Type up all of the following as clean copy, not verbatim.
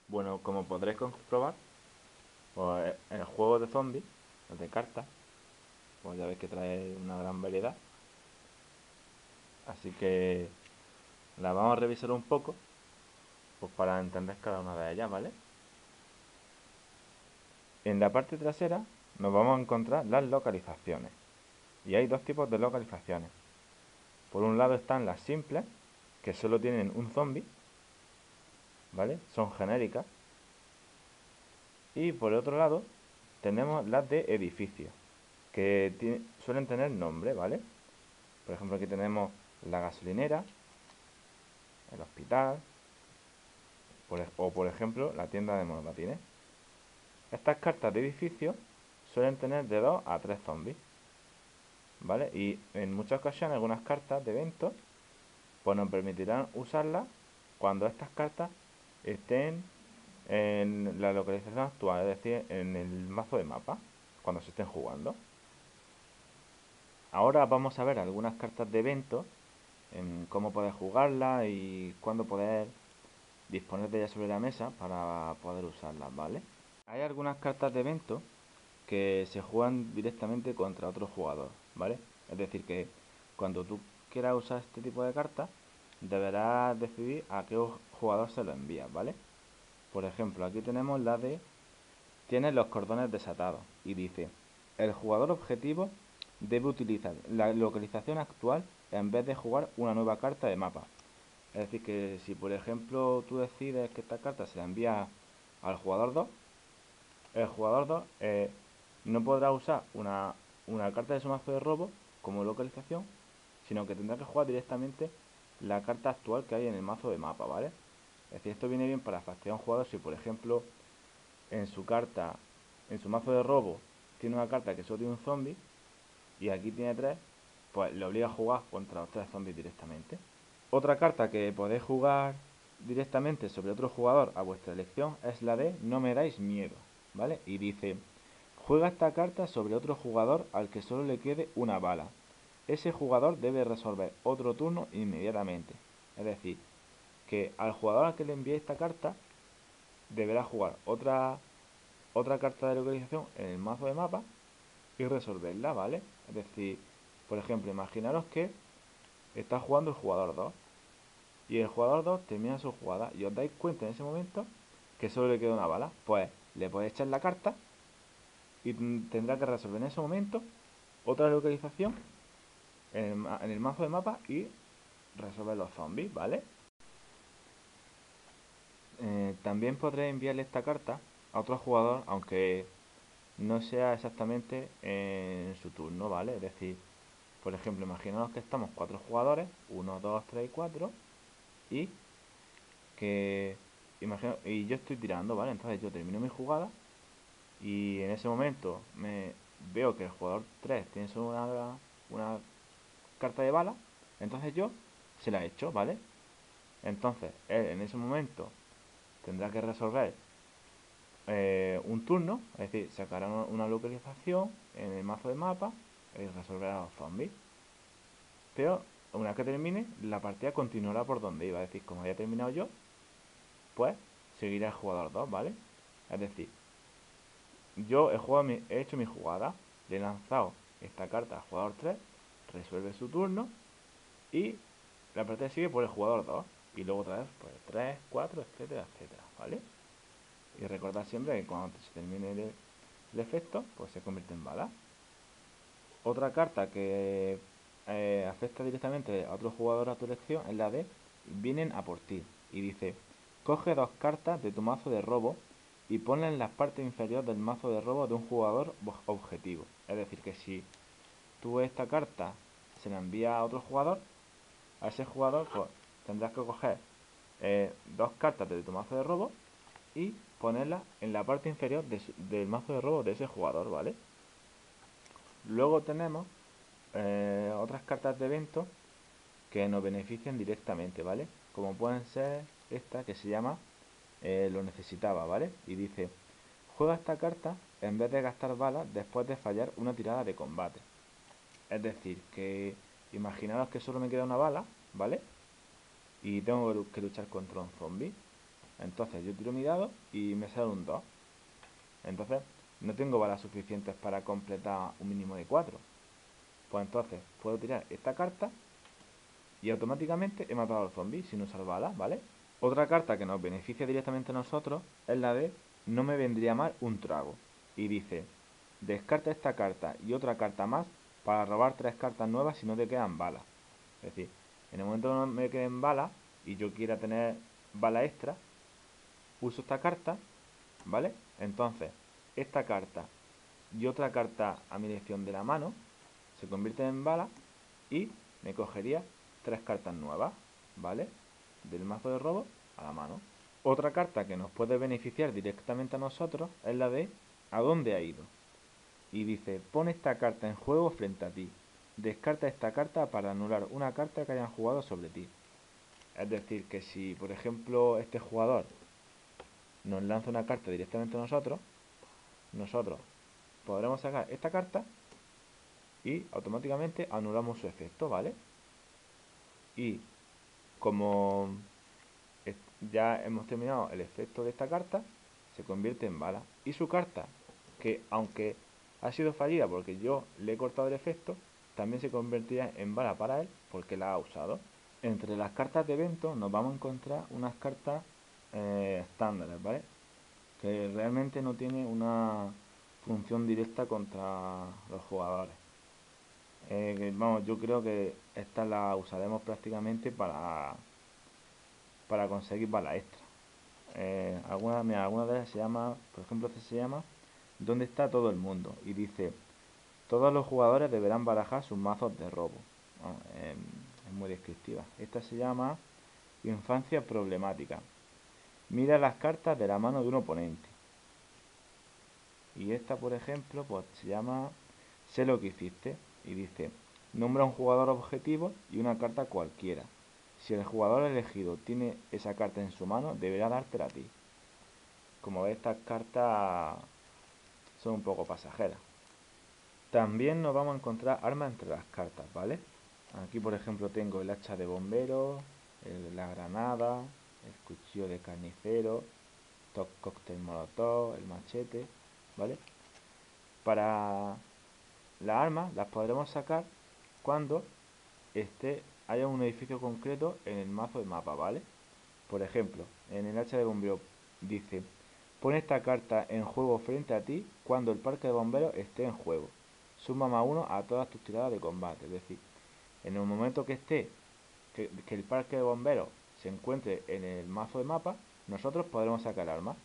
Bueno, como podréis comprobar, pues el juego de zombies, el de cartas, pues ya veis que trae una gran variedad. Así que la vamos a revisar un poco, pues para entender cada una de ellas, ¿vale? En la parte trasera nos vamos a encontrar las localizaciones. Y hay dos tipos de localizaciones. Por un lado están las simples, que solo tienen un zombie, ¿vale? Son genéricas. Y por otro lado tenemos las de edificios, que suelen tener nombre, ¿vale? Por ejemplo, aquí tenemos la gasolinera, el hospital, o por ejemplo la tienda de monopatines. Estas cartas de edificio suelen tener de 2 a 3 zombies, ¿vale? Y en muchas ocasiones algunas cartas de eventos pues nos permitirán usarlas cuando estas cartas estén en la localización actual, es decir, en el mazo de mapa, cuando se estén jugando. Ahora vamos a ver algunas cartas de eventos, en cómo poder jugarlas y cuándo poder disponer de ellas sobre la mesa para poder usarlas, ¿vale? Hay algunas cartas de evento que se juegan directamente contra otro jugador, ¿vale? Es decir, que cuando tú quieras usar este tipo de cartas, deberás decidir a qué jugador se lo envías, ¿vale? Por ejemplo, aquí tenemos la de tiene los cordones desatados y dice, el jugador objetivo debe utilizar la localización actual en vez de jugar una nueva carta de mapa. Es decir, que si por ejemplo tú decides que esta carta se la envía al jugador 2, el jugador 2 no podrá usar una carta de su mazo de robo como localización, sino que tendrá que jugar directamente la carta actual que hay en el mazo de mapa, ¿vale? Es decir, esto viene bien para fastidiar a un jugador si por ejemplo en su carta, en su mazo de robo, tiene una carta que solo tiene un zombie y aquí tiene tres, pues le obliga a jugar contra los tres zombies directamente. Otra carta que podéis jugar directamente sobre otro jugador a vuestra elección es la de No me dais miedo, ¿vale? Y dice, juega esta carta sobre otro jugador al que solo le quede una bala. Ese jugador debe resolver otro turno inmediatamente. Es decir, que al jugador al que le envíe esta carta deberá jugar otra carta de localización en el mazo de mapa y resolverla, ¿vale? Es decir, por ejemplo, imaginaros que está jugando el jugador 2 y el jugador 2 termina su jugada y os dais cuenta en ese momento que solo le queda una bala. Pues le podéis echar la carta y tendrá que resolver en ese momento otra localización en el mazo de mapa y resolver los zombies, ¿vale? También podréis enviarle esta carta a otro jugador, aunque no sea exactamente en su turno, ¿vale? Es decir, por ejemplo, imaginaos que estamos cuatro jugadores, uno, 2, 3 y 4, y que y yo estoy tirando, ¿vale? Entonces yo termino mi jugada y en ese momento me veo que el jugador 3 tiene solo una carta de bala, entonces yo se la echo, ¿vale? Entonces él en ese momento tendrá que resolver un turno, es decir, sacará una localización en el mazo de mapa y resolverá los zombies. Pero una vez que termine, la partida continuará por donde iba. Es decir, como haya terminado yo, pues seguirá el jugador 2, ¿vale? Es decir, yo he hecho mi jugada, le he lanzado esta carta al jugador 3, resuelve su turno y la partida sigue por el jugador 2. Y luego otra vez, pues 3, 4, etcétera, etcétera, ¿vale? Y recordad siempre que cuando se termine el efecto, pues se convierte en bala. Otra carta que afecta directamente a otro jugador a tu elección es la de vienen a por ti. Y dice, coge dos cartas de tu mazo de robo y ponlas en la parte inferior del mazo de robo de un jugador objetivo. Es decir, que si tú esta carta se la envías a otro jugador, a ese jugador pues tendrás que coger dos cartas de tu mazo de robo y ponerlas en la parte inferior del mazo de robo de ese jugador, ¿vale? Luego tenemos otras cartas de evento que nos benefician directamente, ¿vale? Como pueden ser esta que se llama Lo necesitaba, ¿vale? Y dice, juega esta carta en vez de gastar balas después de fallar una tirada de combate. Es decir, que imaginaros que solo me queda una bala, ¿vale? Y tengo que luchar contra un zombie. Entonces yo tiro mi dado y me sale un 2. Entonces no tengo balas suficientes para completar un mínimo de 4. Pues entonces puedo tirar esta carta y automáticamente he matado al zombie sin usar balas, ¿vale? Otra carta que nos beneficia directamente a nosotros es la de no me vendría mal un trago. Y dice, descarta esta carta y otra carta más para robar 3 cartas nuevas si no te quedan balas. Es decir, en el momento que no me queden balas y yo quiera tener bala extra, uso esta carta, ¿vale? Entonces, esta carta y otra carta a mi elección de la mano se convierten en balas y me cogería 3 cartas nuevas, ¿vale? Del mazo de robo a la mano. Otra carta que nos puede beneficiar directamente a nosotros es la de ¿a dónde ha ido? Y dice, pon esta carta en juego frente a ti. Descarta esta carta para anular una carta que hayan jugado sobre ti. Es decir, que si por ejemplo este jugador nos lanza una carta directamente a nosotros, nosotros podremos sacar esta carta y automáticamente anulamos su efecto, ¿vale? Y como ya hemos terminado el efecto de esta carta, se convierte en bala. Y su carta, que aunque ha sido fallida porque yo le he cortado el efecto, también se convertirá en bala para él porque la ha usado. Entre las cartas de evento nos vamos a encontrar unas cartas estándares, ¿vale? Que realmente no tiene una función directa contra los jugadores. Vamos, yo creo que esta la usaremos prácticamente para conseguir balas extra. Alguna de ellas se llama, por ejemplo, esta se llama ¿Dónde está todo el mundo? Y dice, todos los jugadores deberán barajar sus mazos de robo. Es muy descriptiva. Esta se llama Infancia problemática. Mira las cartas de la mano de un oponente. Y esta, por ejemplo, pues se llama Sé lo que hiciste. Y dice, nombra un jugador objetivo y una carta cualquiera. Si el jugador elegido tiene esa carta en su mano, deberá dártela a ti. Como ves, estas cartas son un poco pasajeras. También nos vamos a encontrar armas entre las cartas, ¿vale? Aquí, por ejemplo, tengo el hacha de bombero, la granada, el cuchillo de carnicero, cóctel molotov, el machete, ¿vale? Para las armas las podremos sacar cuando haya un edificio concreto en el mazo de mapa, ¿vale? Por ejemplo, en el hacha de bombero dice, pon esta carta en juego frente a ti cuando el parque de bomberos esté en juego. Suma +1 a todas tus tiradas de combate. Es decir, en el momento que que el parque de bomberos se encuentre en el mazo de mapa, nosotros podremos sacar armas.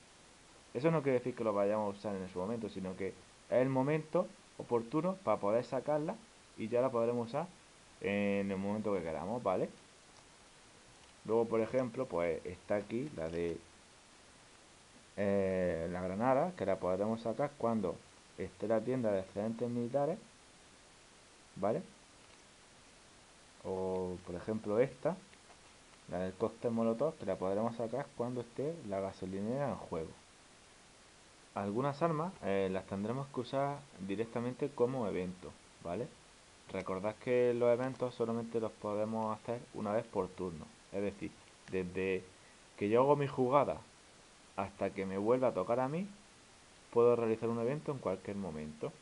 Eso no quiere decir que lo vayamos a usar en ese momento, sino que es el momento oportuno para poder sacarla y ya la podremos usar en el momento que queramos, ¿vale? Luego, por ejemplo, pues está aquí la de la granada, que la podremos sacar cuando esté la tienda de excedentes militares, ¿vale? O, por ejemplo, esta, la del cóctel molotov, que la podremos sacar cuando esté la gasolinera en juego. Algunas armas las tendremos que usar directamente como evento, ¿vale? Recordad que los eventos solamente los podemos hacer una vez por turno. Es decir, desde que yo hago mi jugada hasta que me vuelva a tocar a mí, puedo realizar un evento en cualquier momento.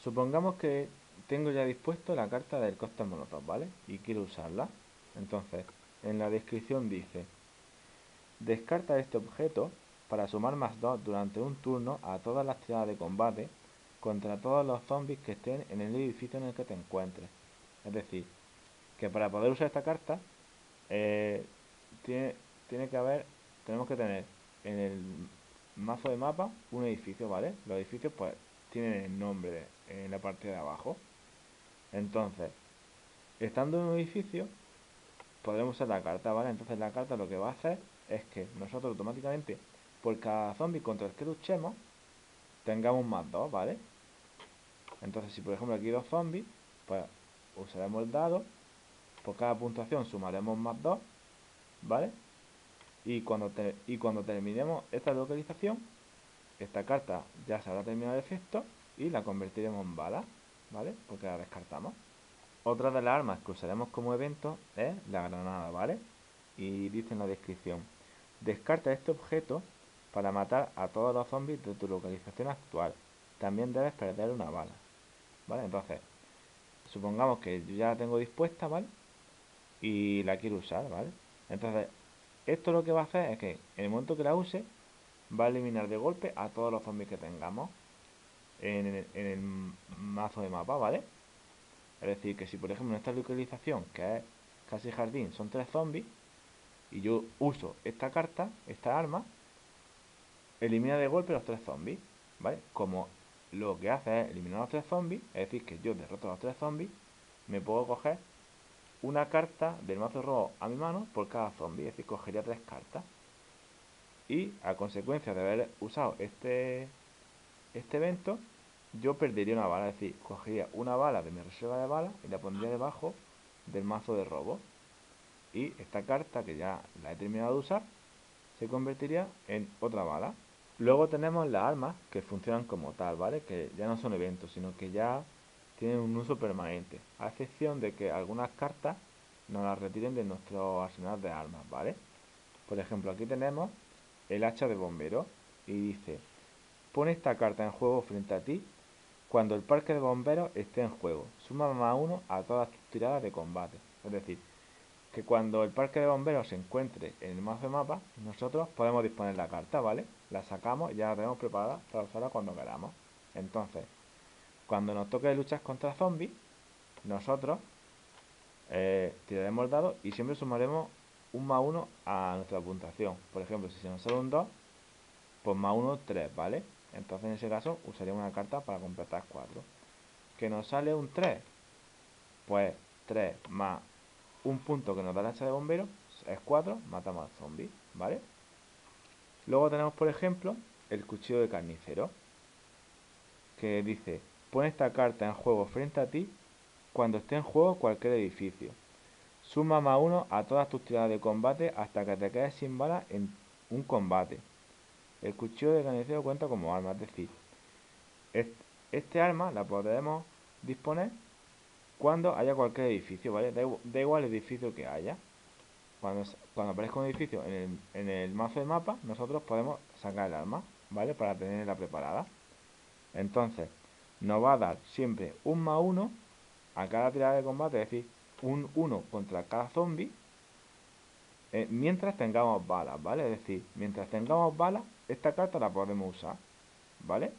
Supongamos que tengo ya dispuesto la carta del cóctel molotov, ¿vale? Y quiero usarla. Entonces, en la descripción dice, descarta este objeto para sumar +2 durante un turno a todas las tiradas de combate contra todos los zombies que estén en el edificio en el que te encuentres. Es decir, que para poder usar esta carta, eh, tiene, tiene que haber, tenemos que tener en el mazo de mapa un edificio, ¿vale? Los edificios pues tienen el nombre en la parte de abajo. Entonces, estando en un edificio, podremos usar la carta, ¿vale? Entonces la carta lo que va a hacer es que nosotros automáticamente, por cada zombie contra el que luchemos, tengamos +2, ¿vale? Entonces si por ejemplo aquí hay 2 zombies, pues usaremos el dado, por cada puntuación sumaremos +2, ¿vale? Y cuando terminemos esta localización, esta carta ya se habrá terminado el efecto y la convertiremos en bala, ¿vale? Porque la descartamos. Otra de las armas que usaremos como evento es la granada, ¿vale? Y dice en la descripción, Descarta este objeto para matar a todos los zombies de tu localización actual. También debes perder una bala. ¿Vale? Entonces, supongamos que yo ya la tengo dispuesta, ¿vale? Y la quiero usar, ¿vale? Entonces, esto lo que va a hacer es que en el momento que la use, va a eliminar de golpe a todos los zombies que tengamos en el mazo de mapa, ¿vale? Es decir, que si por ejemplo en esta localización, que es casi jardín, son 3 zombies, y yo uso esta carta, esta arma, elimina de golpe los 3 zombies, ¿vale? Como lo que hace es eliminar los 3 zombies, es decir, que yo derroto a los 3 zombies, me puedo coger una carta del mazo robo a mi mano por cada zombie, es decir, cogería 3 cartas. Y a consecuencia de haber usado este evento, yo perdería una bala, es decir, cogería una bala de mi reserva de balas y la pondría debajo del mazo de robo. Y esta carta, que ya la he terminado de usar, se convertiría en otra bala. Luego tenemos las armas que funcionan como tal, ¿vale? Que ya no son eventos, sino que ya tienen un uso permanente, a excepción de que algunas cartas nos las retiren de nuestro arsenal de armas, ¿vale? Por ejemplo, aquí tenemos el hacha de bombero y dice: pone esta carta en juego frente a ti cuando el parque de bomberos esté en juego. Suma +1 a todas tus tiradas de combate. Es decir, que cuando el parque de bomberos se encuentre en el mazo de mapa, nosotros podemos disponer la carta, ¿vale? La sacamos y ya la tenemos preparada para usarla cuando queramos. Entonces, cuando nos toque luchar contra zombies, nosotros tiraremos el dado y siempre sumaremos un +1 a nuestra puntuación. Por ejemplo, si se nos sale un 2, pues +1, 3, ¿vale? Entonces en ese caso usaríamos una carta para completar 4. Que nos sale un 3, pues 3 más un punto que nos da el hacha de bombero es 4, matamos al zombie, ¿vale? Luego tenemos, por ejemplo, el cuchillo de carnicero, que dice: pon esta carta en juego frente a ti cuando esté en juego cualquier edificio. Suma +1 a todas tus tiradas de combate hasta que te quedes sin balas en un combate. El cuchillo de carnicero cuenta como arma, es decir, este arma la podemos disponer cuando haya cualquier edificio, ¿vale? Da igual el edificio que haya. Cuando aparezca un edificio en el mazo de mapa, nosotros podemos sacar el arma, ¿vale? Para tenerla preparada. Entonces, nos va a dar siempre un +1 a cada tirada de combate, es decir, un 1 contra cada zombie, mientras tengamos balas, ¿vale? Es decir, mientras tengamos balas, esta carta la podemos usar, ¿vale?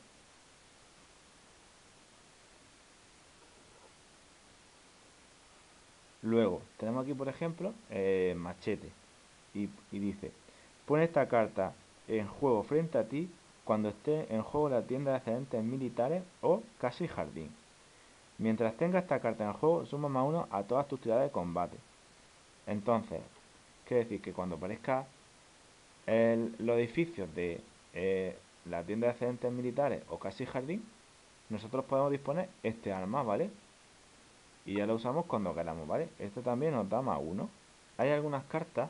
Luego, tenemos aquí, por ejemplo, machete. Y dice: pone esta carta en juego frente a ti cuando esté en juego la tienda de excedentes militares o casi jardín. Mientras tenga esta carta en juego, suma +1 a todas tus tiradas de combate. Entonces, quiere decir que cuando aparezca los edificios de la tienda de excedentes militares o casi jardín, nosotros podemos disponer este arma, ¿vale? Y ya lo usamos cuando queramos, ¿vale? Esto también nos da +1. Hay algunas cartas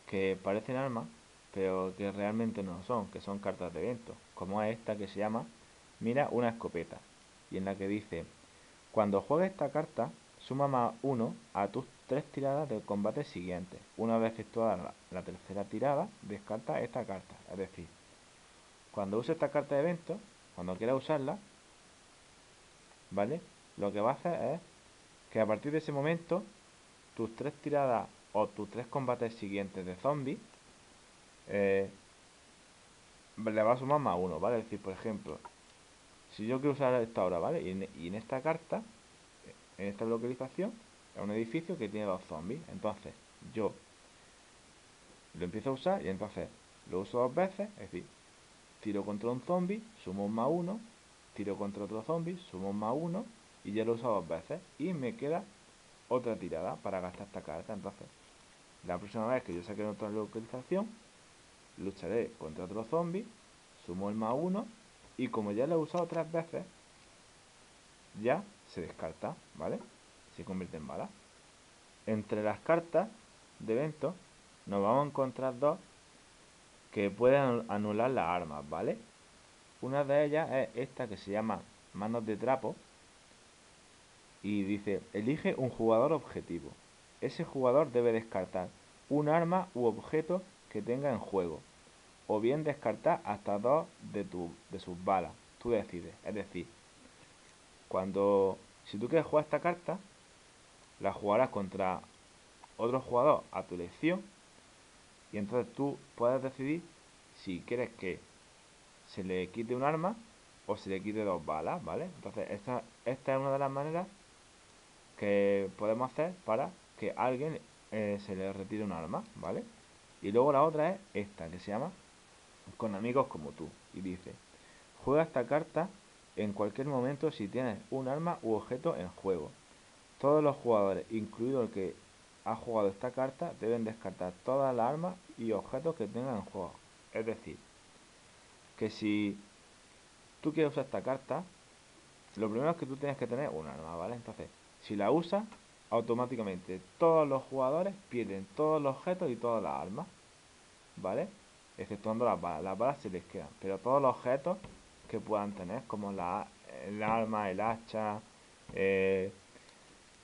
que parecen armas, pero que realmente no lo son, que son cartas de evento, como es esta que se llama Mira una escopeta, y en la que dice: cuando juegues esta carta, suma +1 a tus 3 tiradas de combate siguientes. Una vez efectuada la tercera tirada, descarta esta carta. Es decir, cuando use esta carta de evento, cuando quiera usarla, ¿vale? Lo que va a hacer es que a partir de ese momento, tus 3 tiradas o tus 3 combates siguientes de zombies eh, le va a sumar +1, ¿vale? Es decir, por ejemplo, si yo quiero usar esto ahora, ¿vale? Y en esta carta, en esta localización, es un edificio que tiene 2 zombies. Entonces, yo lo empiezo a usar y entonces lo uso 2 veces, es decir, tiro contra un zombie, sumo un +1, tiro contra otro zombie, sumo un +1 y ya lo uso 2 veces. Y me queda otra tirada para gastar esta carta. Entonces, la próxima vez que yo saque otra localización, lucharé contra otro zombie, sumo el +1 y como ya lo he usado 3 veces, ya se descarta, ¿vale? Se convierte en bala. Entre las cartas de evento nos vamos a encontrar dos que pueden anular las armas, ¿vale? Una de ellas es esta que se llama Manos de Trapo y dice: elige un jugador objetivo. Ese jugador debe descartar un arma u objeto que tenga en juego, o bien descartar hasta 2 de sus balas. Tú decides. Es decir, si tú quieres jugar esta carta, la jugarás contra otro jugador a tu elección, y entonces tú puedes decidir si quieres que se le quite un arma o se le quite 2 balas, ¿vale? Entonces esta es una de las maneras que podemos hacer para que a alguien se le retire un arma, ¿vale? Y luego la otra es esta, que se llama Con amigos como tú, y dice: juega esta carta en cualquier momento si tienes un arma u objeto en juego. Todos los jugadores, incluido el que ha jugado esta carta, deben descartar todas las armas y objetos que tengan en juego. Es decir, que si tú quieres usar esta carta, lo primero es que tú tienes que tener un arma, ¿vale? Entonces, si la usas, automáticamente todos los jugadores pierden todos los objetos y todas las armas, ¿vale? Exceptuando las balas. Las balas se les quedan, pero todos los objetos que puedan tener, como el arma, el hacha, eh,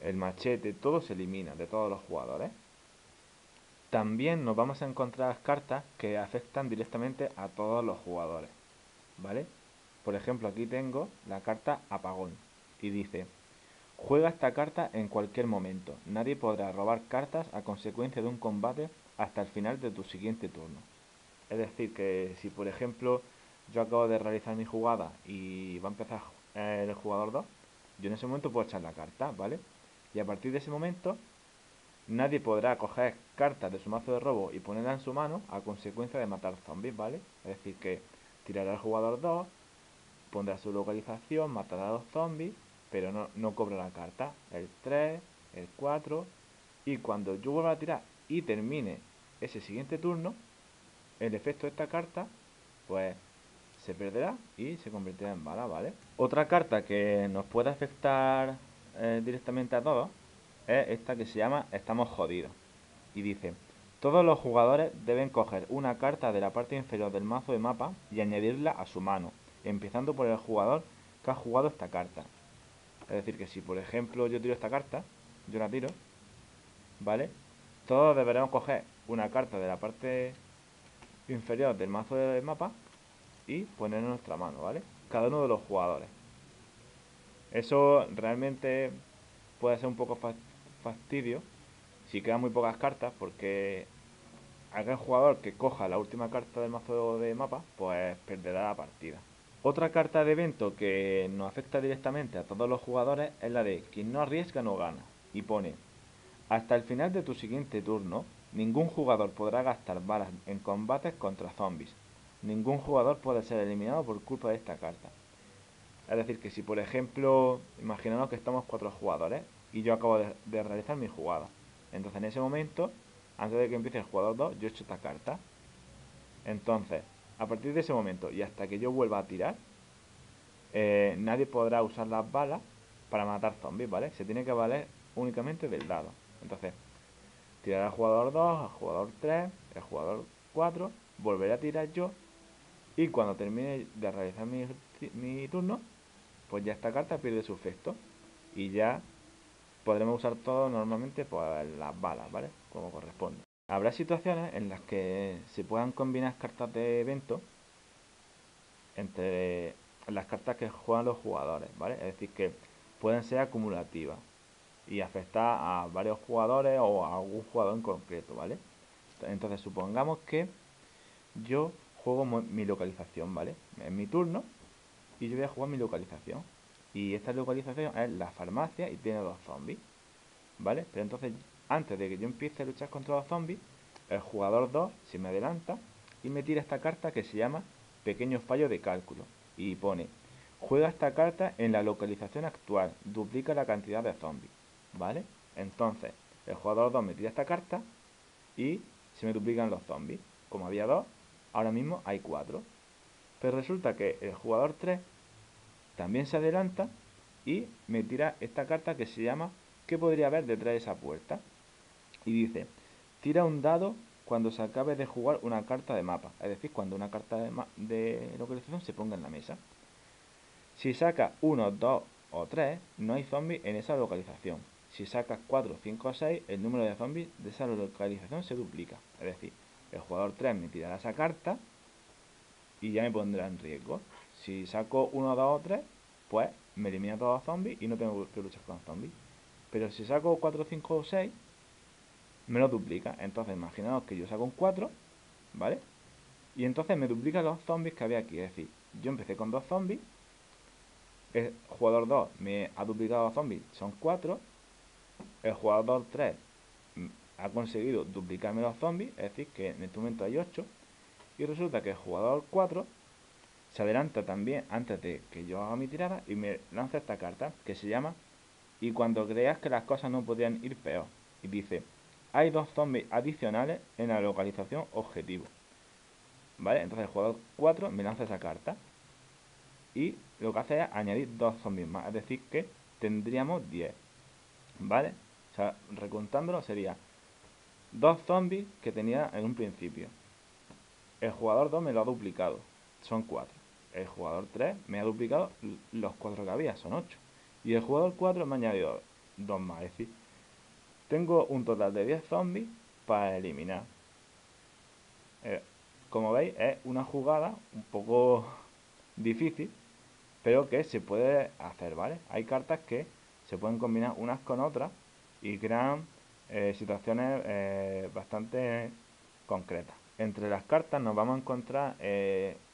el machete, todo se elimina de todos los jugadores. También nos vamos a encontrar cartas que afectan directamente a todos los jugadores, ¿vale? Por ejemplo, aquí tengo la carta Apagón y dice: juega esta carta en cualquier momento. Nadie podrá robar cartas a consecuencia de un combate hasta el final de tu siguiente turno. Es decir, que si por ejemplo yo acabo de realizar mi jugada y va a empezar el jugador 2, yo en ese momento puedo echar la carta, ¿vale? Y a partir de ese momento nadie podrá coger cartas de su mazo de robo y ponerla en su mano a consecuencia de matar zombies, ¿vale? Es decir, que tirará el jugador 2, pondrá su localización, matará a los zombies, pero no cobra la carta. El 3, el 4, y cuando yo vuelva a tirar y termine ese siguiente turno, el efecto de esta carta, pues se perderá y se convertirá en bala, ¿vale? Otra carta que nos puede afectar directamente a todos es esta que se llama Estamos jodidos. Y dice: todos los jugadores deben coger una carta de la parte inferior del mazo de mapa y añadirla a su mano, empezando por el jugador que ha jugado esta carta. Es decir, que si por ejemplo yo tiro esta carta, yo la tiro, ¿vale? Todos deberemos coger una carta de la parte inferior del mazo de mapa y ponerla en nuestra mano, ¿vale? Cada uno de los jugadores. Eso realmente puede ser un poco fastidio si quedan muy pocas cartas, porque aquel jugador que coja la última carta del mazo de mapa, pues perderá la partida. Otra carta de evento que nos afecta directamente a todos los jugadores es la de quien no arriesga no gana. Y pone: hasta el final de tu siguiente turno, ningún jugador podrá gastar balas en combates contra zombies. Ningún jugador puede ser eliminado por culpa de esta carta. Es decir, que si por ejemplo, imaginaos que estamos 4 jugadores y yo acabo de realizar mi jugada. Entonces en ese momento, antes de que empiece el jugador 2, yo echo esta carta. Entonces, a partir de ese momento y hasta que yo vuelva a tirar, nadie podrá usar las balas para matar zombies, ¿vale? Se tiene que valer únicamente del dado. Entonces, tirará el jugador 2, el jugador 3, el jugador 4, volveré a tirar yo, y cuando termine de realizar mi turno, pues ya esta carta pierde su efecto y ya podremos usar todo normalmente pues las balas, ¿vale? Como corresponde. Habrá situaciones en las que se puedan combinar cartas de evento entre las cartas que juegan los jugadores, ¿vale? Es decir, que pueden ser acumulativas y afectar a varios jugadores o a algún jugador en concreto, ¿vale? Entonces supongamos que yo juego mi localización, ¿vale? En mi turno, y yo voy a jugar mi localización. Y esta localización es la farmacia y tiene 2 zombies, ¿vale? Pero entonces, antes de que yo empiece a luchar contra los zombies, el jugador 2 se me adelanta y me tira esta carta que se llama Pequeño fallo de cálculo. Y pone: juega esta carta en la localización actual, duplica la cantidad de zombies, ¿vale? Entonces, el jugador 2 me tira esta carta y se me duplican los zombies. Como había 2, ahora mismo hay 4. Pero resulta que el jugador 3 también se adelanta y me tira esta carta que se llama ¿qué podría haber detrás de esa puerta? Y dice: tira un dado cuando se acabe de jugar una carta de mapa. Es decir, cuando una carta de localización se ponga en la mesa. Si sacas 1, 2 o 3, no hay zombies en esa localización. Si sacas 4, 5 o 6, el número de zombies de esa localización se duplica. Es decir, el jugador 3 me tirará esa carta y ya me pondrá en riesgo. Si saco 1, 2 o 3, pues me elimina todos los zombies y no tengo que luchar con los zombies. Pero si saco 4, 5 o 6, me lo duplica. Entonces imaginaos que yo saco un 4, ¿vale? Y entonces me duplica los zombies que había aquí. Es decir, yo empecé con 2 zombies, el jugador 2 me ha duplicado los zombies, son 4, el jugador 3 ha conseguido duplicarme los zombies, es decir, que en este momento hay 8, y resulta que el jugador 4 se adelanta también antes de que yo haga mi tirada y me lanza esta carta que se llama "Y cuando creas que las cosas no podrían ir peor", y dice: hay 2 zombies adicionales en la localización objetivo, ¿vale? Entonces el jugador 4 me lanza esa carta y lo que hace es añadir 2 zombies más, es decir que tendríamos 10, ¿vale? O sea, recontándolo sería 2 zombies que tenía en un principio. El jugador 2 me lo ha duplicado, son 4. El jugador 3 me ha duplicado los 4 que había, son 8. Y el jugador 4 me ha añadido 2 más, es decir, tengo un total de 10 zombies para eliminar. Eh, Como veis, es una jugada un poco difícil, pero que se puede hacer, ¿vale? Hay cartas que se pueden combinar unas con otras y crean situaciones bastante concretas. Entre las cartas nos vamos a encontrar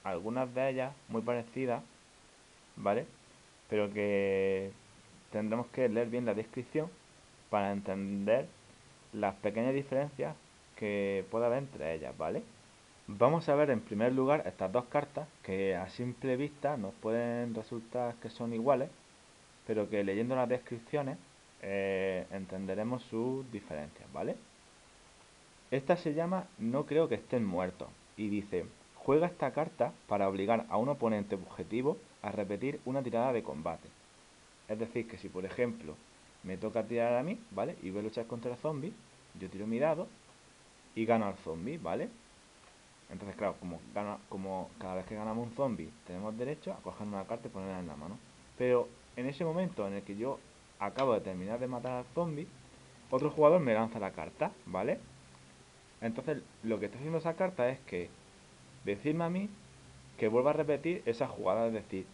algunas de ellas muy parecidas, ¿vale? Pero que tendremos que leer bien la descripción para entender las pequeñas diferencias que puede haber entre ellas, ¿vale? Vamos a ver en primer lugar estas dos cartas que a simple vista nos pueden resultar que son iguales, pero que leyendo las descripciones entenderemos sus diferencias, ¿vale? Esta se llama "No creo que estén muertos" y dice: juega esta carta para obligar a un oponente objetivo a repetir una tirada de combate. Es decir, que si por ejemplo me toca tirar a mí, ¿vale? Y voy a luchar contra el zombie, yo tiro mi dado y gano al zombie, ¿vale? Entonces, claro, como cada vez que ganamos un zombie tenemos derecho a coger una carta y ponerla en la mano. Pero en ese momento en el que yo acabo de terminar de matar al zombie, otro jugador me lanza la carta, ¿vale? Entonces, lo que está haciendo esa carta es que decirme a mí que vuelva a repetir esa jugada, es decir,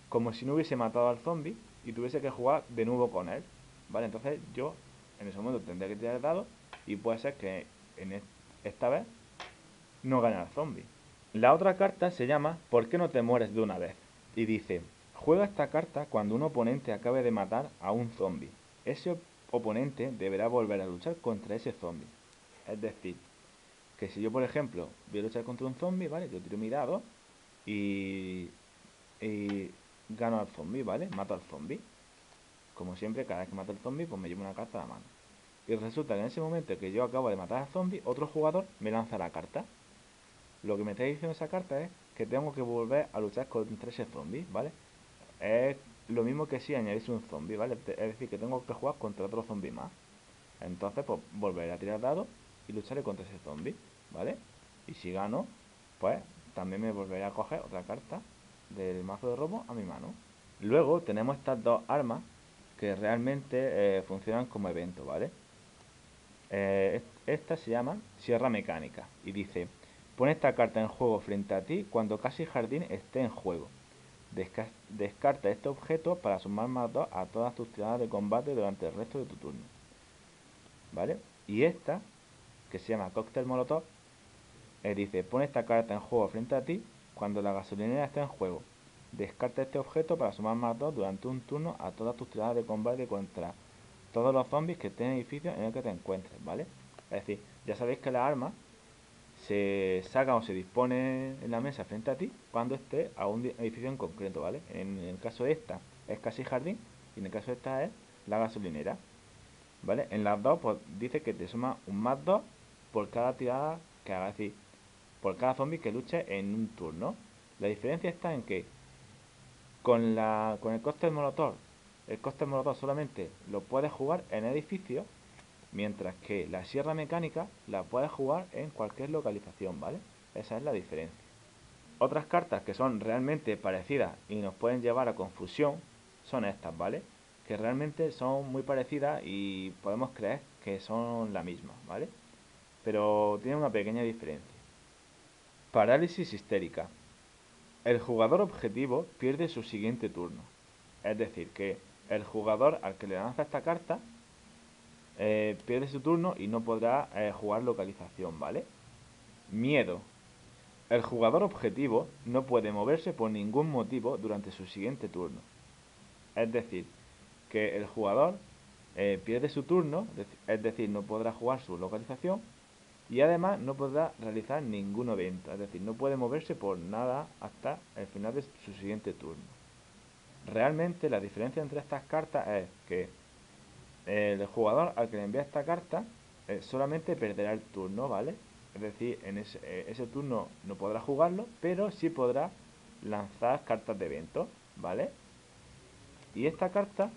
como si no hubiese matado al zombie y tuviese que jugar de nuevo con él, ¿vale? Entonces yo en ese momento tendría que tirar el dado y puede ser que esta vez no gane al zombie. La otra carta se llama "¿Por qué no te mueres de una vez?" y dice: juega esta carta cuando un oponente acabe de matar a un zombie. Ese oponente deberá volver a luchar contra ese zombie. Es decir, que si yo por ejemplo voy a luchar contra un zombie, ¿vale? Yo tiro mi dado y, y gano al zombie, ¿vale? Mato al zombie. Como siempre, cada vez que mato al zombie, pues me llevo una carta a la mano. Y resulta que en ese momento que yo acabo de matar al zombie, otro jugador me lanza la carta. Lo que me está diciendo esa carta es que tengo que volver a luchar contra ese zombie, ¿vale? Es lo mismo que si añadiese un zombie, ¿vale? Es decir, que tengo que jugar contra otro zombie más. Entonces, pues volveré a tirar dados y lucharé contra ese zombie, ¿vale? Y si gano, pues también me volveré a coger otra carta del mazo de robo a mi mano. Luego tenemos estas dos armas que realmente funcionan como evento, ¿vale? Esta se llama Sierra Mecánica y dice: pon esta carta en juego frente a ti cuando casi jardín esté en juego. Descarta este objeto para sumar más 2 a todas tus tiradas de combate durante el resto de tu turno, ¿vale? Y esta, que se llama Cóctel Molotov, dice: pon esta carta en juego frente a ti cuando la gasolinera esté en juego. Descarta este objeto para sumar más 2 durante un turno a todas tus tiradas de combate contra todos los zombies que estén en edificios en el que te encuentres, ¿vale? Es decir, ya sabéis que la arma se saca o se dispone en la mesa frente a ti cuando esté a un edificio en concreto, ¿vale? En el caso de esta es casi jardín y en el caso de esta es la gasolinera, ¿vale? En las dos, pues dice que te suma un más 2 por cada tirada que haga, es decir, por cada zombie que luche en un turno. La diferencia está en que con el cóctel molotov solamente lo puedes jugar en edificios, mientras que la sierra mecánica la puedes jugar en cualquier localización, ¿vale? Esa es la diferencia. Otras cartas que son realmente parecidas y nos pueden llevar a confusión son estas, ¿vale? Que realmente son muy parecidas y podemos creer que son la misma, ¿vale? pero tiene una pequeña diferencia. Parálisis histérica. El jugador objetivo pierde su siguiente turno. Es decir, que el jugador al que le lanza esta carta pierde su turno y no podrá jugar localización, ¿vale? Miedo. El jugador objetivo no puede moverse por ningún motivo durante su siguiente turno. Es decir, que el jugador pierde su turno, es decir, no podrá jugar su localización y además no podrá realizar ningún evento, es decir, no puede moverse por nada hasta el final de su siguiente turno. Realmente la diferencia entre estas cartas es que el jugador al que le envía esta carta solamente perderá el turno, ¿vale? Es decir, en ese turno no podrá jugarlo, pero sí podrá lanzar cartas de evento, ¿vale? Y esta carta,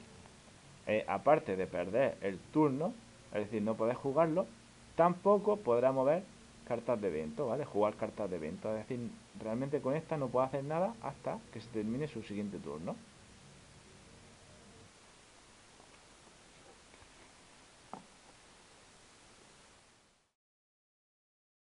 aparte de perder el turno, es decir, no poder jugarlo, tampoco podrá mover cartas de evento, ¿vale? Jugar cartas de evento, es decir, realmente con esta no puede hacer nada hasta que se termine su siguiente turno.